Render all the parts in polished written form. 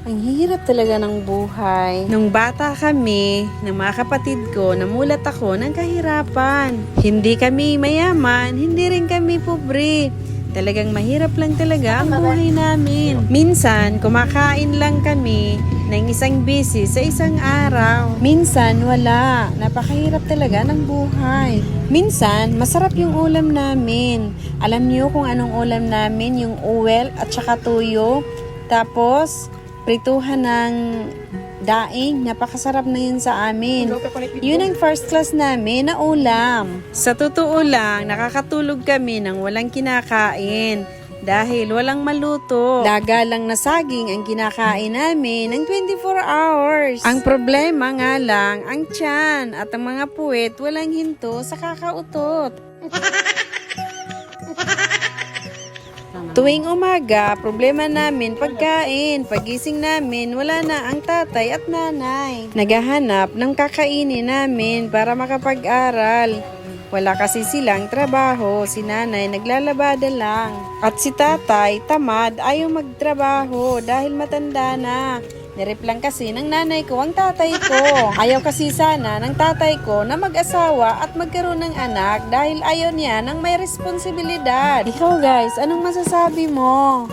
Ang hirap talaga ng buhay. Nung bata kami, ng mga kapatid ko, namulat ako ng kahirapan. Hindi kami mayaman, hindi rin kami pobre. Talagang mahirap lang talaga ang buhay namin. Minsan, kumakain lang kami ng isang beses sa isang araw. Minsan, wala. Napakahirap talaga ng buhay. Minsan, masarap yung ulam namin. Alam niyo kung anong ulam namin? Yung uwel at saka tuyo. Tapos, prituhan ng daing. Napakasarap na yun sa amin. Yun ang first class namin na ulam. Sa totoo lang, nakakatulog kami nang walang kinakain. Dahil walang maluto. Daga lang na saging ang kinakain namin ng 24 hours. Ang problema nga lang, ang tiyan at ang mga puwet walang hinto sa kakautot. Tuwing umaga, problema namin pagkain. Pagising namin, wala na ang tatay at nanay. Naghahanap ng kakainin namin para makapag-aral. Wala kasi silang trabaho. Si nanay naglalabada lang. At si tatay, tamad, ayaw magtrabaho dahil matanda na. Nirip lang kasi ng nanay ko ang tatay ko. Ayaw kasi sana ng tatay ko na mag-asawa at magkaroon ng anak dahil ayaw niya ng may responsibilidad. Ikaw guys, anong masasabi mo?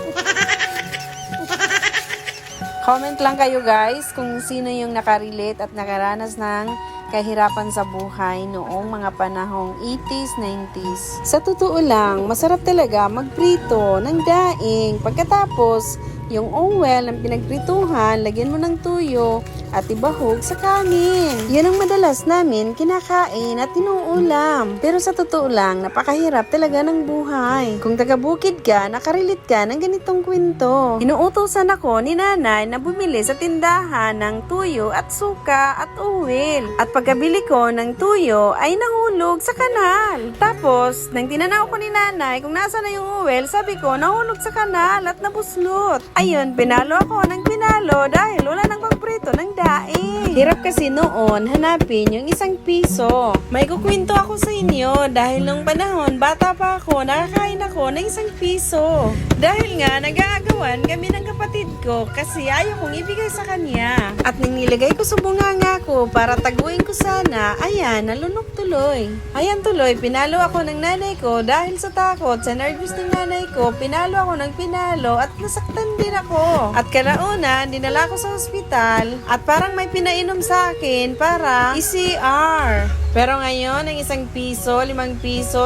Comment lang kayo guys kung sino yung nakarelate at nakaranas ng kahirapan sa buhay noong mga panahong 80s, 90s. Sa totoo lang, masarap talaga magprito ng daing. Pagkatapos, yung ungwel ng pinagprituhan, lagyan mo ng tuyo at ibahog sa kanin. Yan ang madalas namin kinakain at tinuulam. Pero sa totoo lang, napakahirap talaga ng buhay. Kung taga-bukid ka, nakarelate ka ng ganitong kwento. Inuutosan ako ni nanay na bumili sa tindahan ng tuyo at suka at uwel. At pagkabili ko ng tuyo ay nahulog sa kanal. Tapos, nang tinanaw ko ni nanay kung nasa na yung uwel, sabi ko nahulog sa kanal at nabuslot. Ayun, pinalo ako ng pinalo dahil wala nang pagprito ng daing. Hirap kasi noon hanapin yung ₱1. May kukwento ako sa inyo dahil nung panahon, bata pa ako, nakakain ako ng ₱1. Dahil nga, nag-aagawan kami ng kapatid ko kasi ayaw kong ibigay sa kanya. At nang nilagay ko sa bunganga ko para taguin ko sana, ayan, nalunok tuloy. Ayan tuloy, pinalo ako ng nanay ko dahil sa takot, sa nervous ng nanay ko, pinalo ako ng pinalo at nasaktan din ako. At kalauna, dinala ko sa ospital at parang may pinainom sa akin para i-CR. Pero ngayon, ang ₱1, ₱5,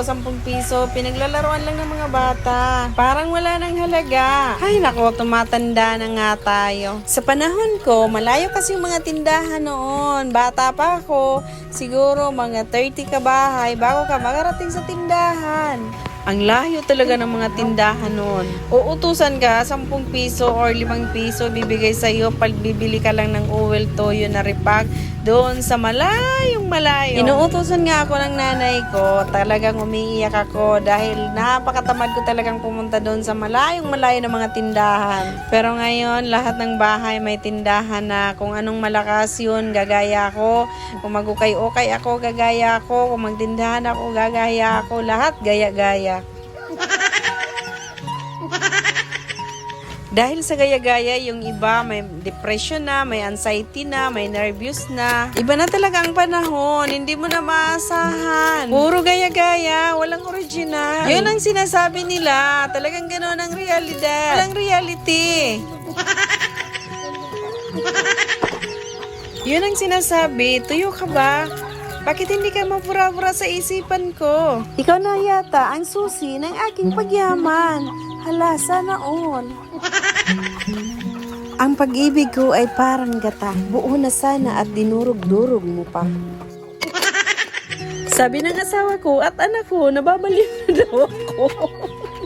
₱10, pinaglalaruan lang ng mga bata. Parang wala nang halaga. Ay nako, tumatanda na nga tayo. Sa panahon ko, malayo kasi yung mga tindahan noon. Bata pa ako, siguro mga 30 kabahay bago ka makarating sa tindahan. Ang layo talaga ng mga tindahan noon. Uutusan ka, ₱10 or ₱5 bibigay sa'yo pag bibili ka lang ng uwel toyo na ripak doon sa malayong malayo. Inuutusan nga ako ng nanay ko, talagang umiiyak ako dahil napakatamad ko talagang pumunta doon sa malayong malayo ng mga tindahan. Pero ngayon, lahat ng bahay may tindahan na. Kung anong malakas yun, gagaya ako. Kung magukay-ukay ako, gagaya ako. Kung magtindahan ako, gagaya ako. Lahat gaya-gaya. Dahil sa gaya-gaya, yung iba may depression na, may anxiety na, may nervous na. Iba na talaga ang panahon, hindi mo na maasahan. Puro gaya-gaya, walang original. Yun ang sinasabi nila, talagang gano'n ang realidad. Walang reality. Yun ang sinasabi, tuyo ka ba? Bakit hindi ka mapura-pura sa isipan ko? Ikaw na yata ang susi ng aking pagyaman. Hala, sana all. Ang pag-ibig ko ay parang gata. Buo na sana at dinurog-durog mo pa. Sabi ng asawa ko at anak ko, nababaliw na daw ako.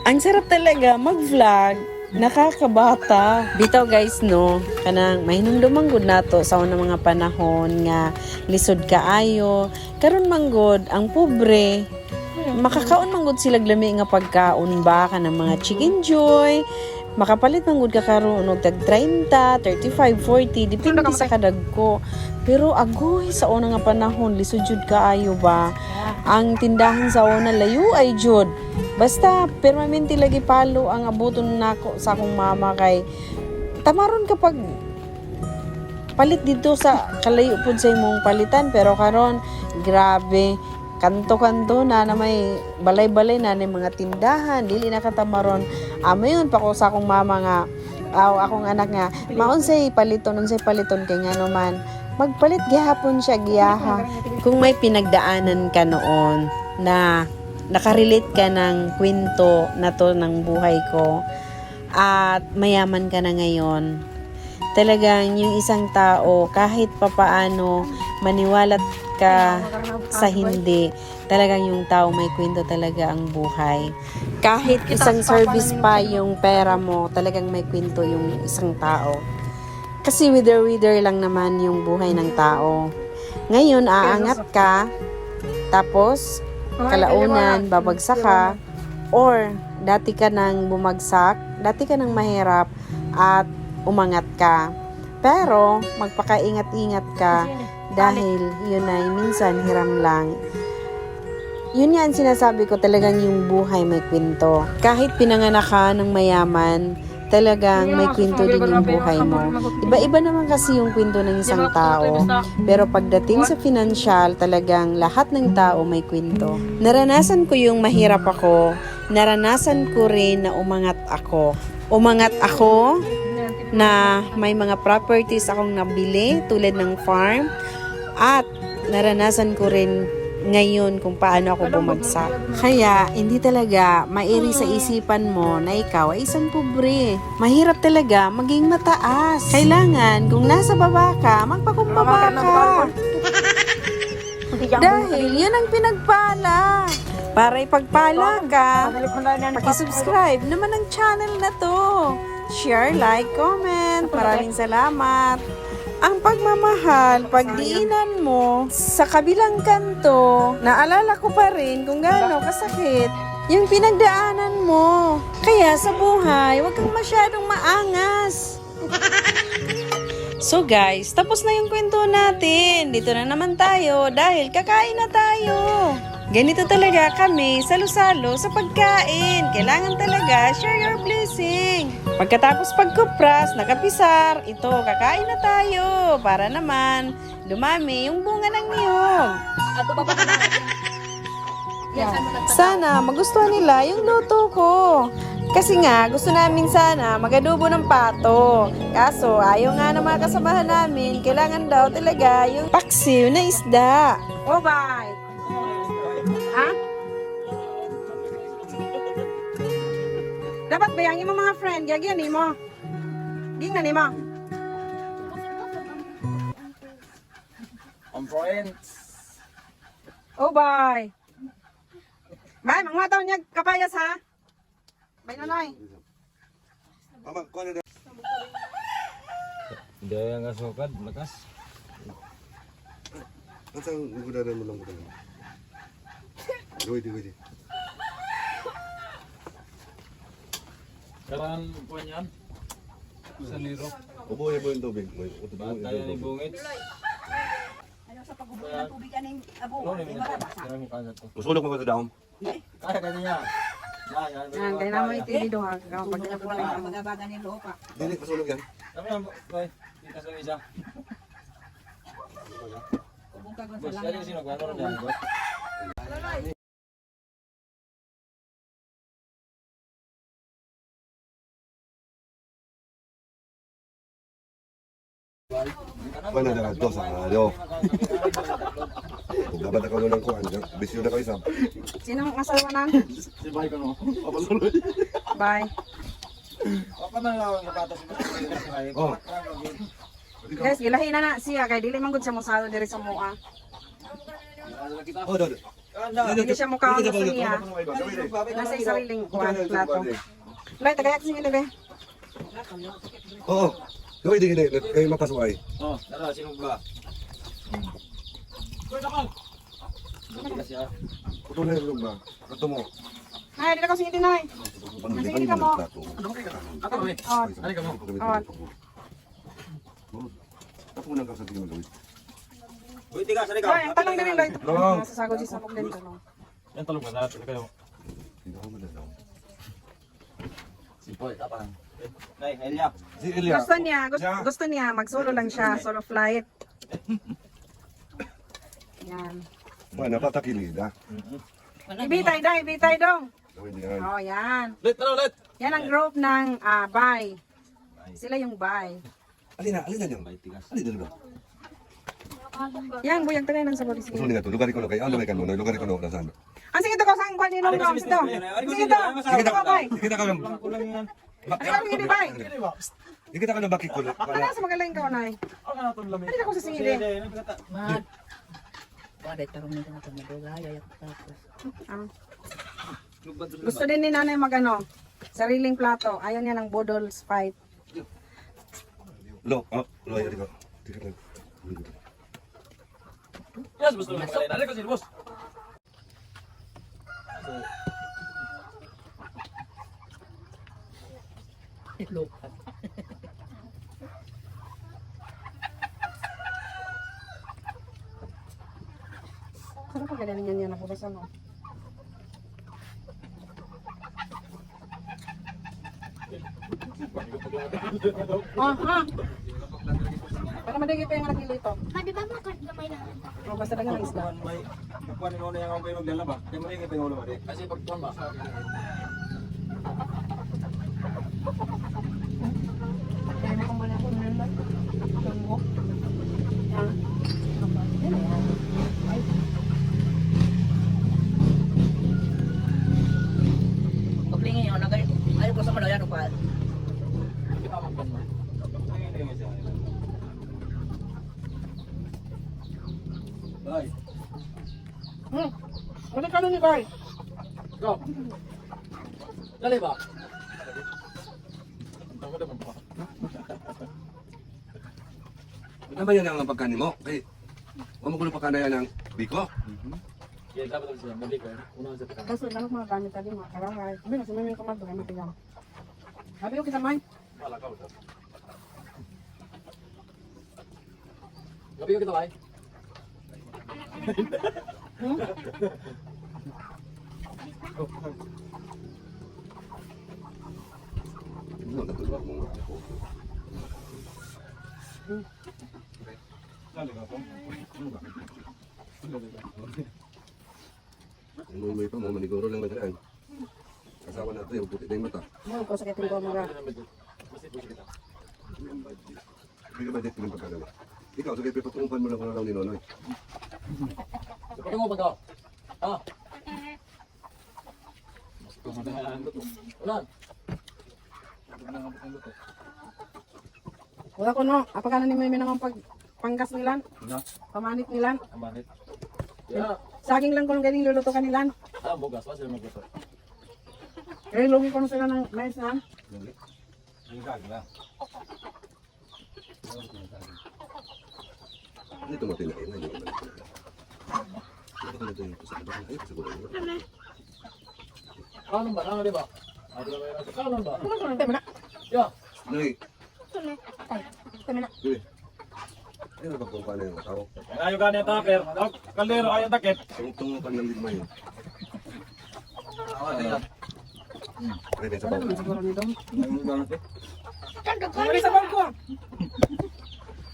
Ang sarap talaga mag-vlog. Nakakabata. Bitaw guys no, kanang mahinumdum manggod nato sa unang mga panahon nga lisod kaayo. Karon manggod ang pobre. Makakaon manggod sila lami nga pagkaon ba kanang mga chicken joy. Makapalit manggod ka karon og tag 30, 35, 40 depende sa kadagko. Pero agoy sa unang nga panahon lisod jud kaayo ba. Ang tindahan sa una layo ay jud. Basta permanente lagi palo ang abuton nako sa akong mama kay tamaron kapag palit dito sa kalayo pud sa imong palitan, pero karon grabe kanto-kanto na may balay-balay na ni mga tindahan, dili na katamaron. Mayon pa ko sa akong mama nga, akong anak nga, unsay paliton kay ngano man magpalit gihapon siya giyaha. Kung may pinagdaanan ka noon na nakarelate ka ng kwento na to ng buhay ko at mayaman ka na ngayon, talagang yung isang tao kahit papaano maniwalat ka sa hindi, talagang yung tao may kwento talaga ang buhay. Kahit isang service pa yung pera mo, talagang may kwento yung isang tao. Kasi wither lang naman yung buhay ng tao. Ngayon, aangat ka, tapos kalaunan, babagsak ka, or dati ka nang bumagsak, dati ka nang mahirap, at umangat ka. Pero, magpakaingat-ingat ka, dahil yun ay minsan hiram lang. Yun nga ang sinasabi ko, talagang yung buhay may kwento. Kahit pinanganak ka ng mayaman, talagang may kwento din yung buhay mo. Iba-iba naman kasi yung kwento ng isang tao. Pero pagdating sa financial, talagang lahat ng tao may kwento. Naranasan ko yung mahirap ako. Naranasan ko rin na umangat ako. Umangat ako na may mga properties akong nabili tulad ng farm. At naranasan ko rin ngayon kung paano ako bumagsak. Kaya, hindi talaga mairi sa isipan mo na ikaw ay isang pobre. Mahirap talaga maging mataas. Kailangan, kung nasa baba ka, magpakumbaba ka. Dahil yan ang pinagpala. Para ipagpala ka, pakisubscribe naman ang channel na to. Share, like, comment. Maraming salamat. Ang pagmamahal, pagdiinan mo sa kabilang kanto, naalala ko pa rin kung gaano kasakit yung pinagdaanan mo. Kaya sa buhay, huwag kang masyadong maangas. So guys, tapos na yung kwento natin. Dito na naman tayo dahil kakain na tayo. Ganito talaga kami, salo-salo sa pagkain. Kailangan talaga share your blessing. Pagkatapos pagkupras, nakapisar, ito, kakain na tayo. Para naman, dumami yung bunga ng niyog. Sana magustuhan nila yung luto ko. Kasi nga, gusto namin sana magadubo ng pato. Kaso, ayaw nga ng mga kasamahan namin. Kailangan daw talaga yung paksiw na isda. Oh, bye! Ha? Dapat bayangin mo mga friend, gagyan mo. Gingnan mo. Ang friends. Oh, bye. Bye, mga taon niya kapayas ha. Bye, nanay. Mama, kuha na. Hindi ang asukad, lakas. Ang gudaran mo lang ko. Gawin. Karaan po niyan. Sa liro. Ubuhay mo yung tubig. Ba't tayo ni bungit? Ano sa paghubo ng tubig kaning abo? Ano Ay yung marabasa. Karaan mo kanya to. Usulok mo ba ito daon? Kaya niya. Yan, kailangan mo itili doon ha. Pag napunan ang magabagan ni Lopa. Dili, usulok yan. Kami ang boy. Kita sa isa. Kubong kagon sa Boss, lang. yan yung sinugano rin yan, boss. Kuha na lang ito sa ano. Kung dapat ako nun ng kuhan, bisyo na kayo sa. Sino ang asawa nan? Si Bay ko no. Papasuloy. Bye. Apa man lang ang napatas mo. Oh. Guys, ilahin na siya. Kaya dili man gud siya musalo diri sa mua. Oh, doon. Hindi siya mukha sa niya. Nasa sariling kuhan, plato. Loy, tagayak sige be. Oo. Gawin din kayo mapasuay. Oh, tara, sinong ba? Putulay mo ba? Ito mo. Nay, dili ka sige nay. Sige ka mo. Ako ba? Oh, Halika mo. Ako muna ang kasabihin mo gawin. Uy, tiga, sali Loy, ang talong diri Loy. Talong. Nasasagod si sabog din talong. Yan talong ka na, kayo. Hindi ako madalaw. Si Boy, tapang. Nay, Elia. Si Elia. Gusto niya, mag-solo lang siya, solo flight. Yan. Wala, napatakilid ha. Ibitay dong. Gawin yan. Oh, yan. Let, let. Yan ang group ng bay. Sila yung bay. Alina yan. Alina ba? Yan, buyag tagay ng sabor. Gusto nga to, lugar ko no kay ano may kan mo, lugar ko no nasaan. Ang sige to ko sang kwan ni Nong Nong sito. Sige to. Sige to bay. Kita ka lang. Ayaw ni gini bay. Kita ka lang bakit ko. Wala sa magaling ka onay. Hindi ako sa singili. Gusto din ni nanay magano. Sariling plato. Ayaw niya ng Bodol's fight. Lo, ayan ko. Tika lang. Yes, boss. Dali ko si boss. Sarap pa ganyan niya na pulas ano. Ha. Para madagi pa yung anak nila ito. Di ba gamay na? O, basta lang ang isda. May kuan ni una yang ang payong dala ba? Kay mo ring payong ulo ba? Kasi pag kuan ba. Kaya na kung wala ko nila. Tunggo. Yan. Paglingin yun, ayaw ko sa malayan o pa. Bye. Ano ka ni Bay? Go. Dali ba? Ano ba yan ang pagkanin mo? Kay, huwag mo ko ng pagkanin yan ng biko. Yan dapat ang sila. Mali ko. Una sa pagkain. Kaso lang mga gamit tadi mga karangay. Sabi na sumimi yung kamad kaya matigang. Sabi ko kita may. Wala ka ulit. Gabi ko kita bay. Ano ang natulog mo? Ano may pa mo, maniguro lang magdaan. Kasawa natin, yung puti na yung mata. Ano ko sa kitin ko mga. Bigyan ba dito yung pagkanin mo? Ikaw, sige, pipatungpan mo lang kung ano lang ni Nonoy. Pagkain mo ba ka? Ah. Ulan. Wala ko no. Apa ka na ni may minang panggas nilan? Na. Pamanit nilan? Ang bakit? Ya. Saging lang kung galing luluto ka nilan. Ah, bugas. Wala sila magluto. Kaya lugi ko na sila ng mais na. Ano ito matinain na yun? Ito ka na ito yung kasama. Ay, siguro yun. Kanon ba? Ano di ba? Kanon ba? Ano ko na? Ya. Noy, Tama na. sige. Ay, nagpapungpan na yung tao. Ayaw ka niya taper. Kaldero ayaw takip. Tungtungan ka ng ligmay. Pwede sa Ano bawah. naman siguro nito? Ang bangat eh. Ano sa bangko?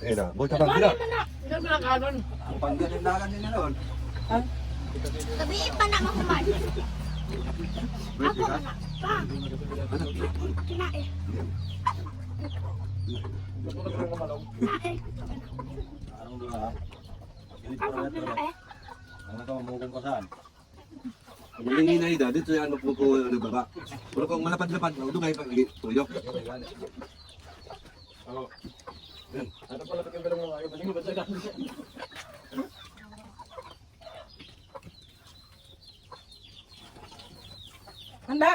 Eh na, boy tabang sila. Ang panggalindagan din na doon. Gabi pa na makuman. Pwede ka? Kinain. Anong doon ha? Ganito na ito. Ang ito mamugong ka saan? Malingi na ida, dito yan magpupo ng baba. Pero kung malapad-lapad, dugay pa lagi tuyok. Ako. Ano pala pag yung mo? Ayaw ba yung badyagan? Handa!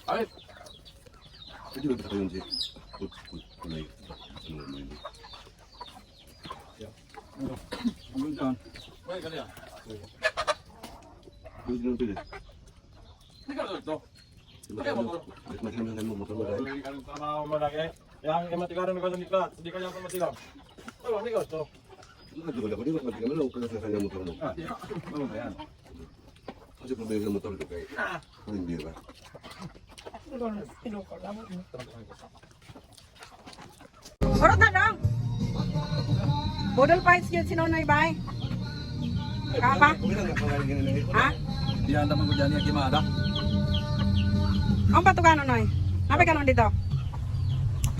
Ay! Pwede ba kita yung si kulay? Ano mo yun? Ano dyan? Ay, ganyan. Pwede nung pwede. Hindi ka ito. Magkamahan mo motor mo dahil. Ang trabaho mo lagi. Yang matigaran ko sa niklat. Hindi ka niya matigaw. Oh, hindi ko ito. Nagkagul ako, di ba magkamahan mo kaya sa kanya motor mo? Ah, ano ba yan? Kasi problema ng motor ko kay hindi ba? Urot na dong. Budol fights yun sinunoy bay. Kapa? Ha? Di anda man ko dyan yung kimada. Ang patukano noy? Napay ka nun dito?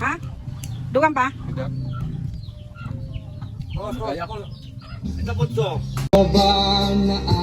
Ha? Dugan pa? Kaya ko. Ito po, Ba na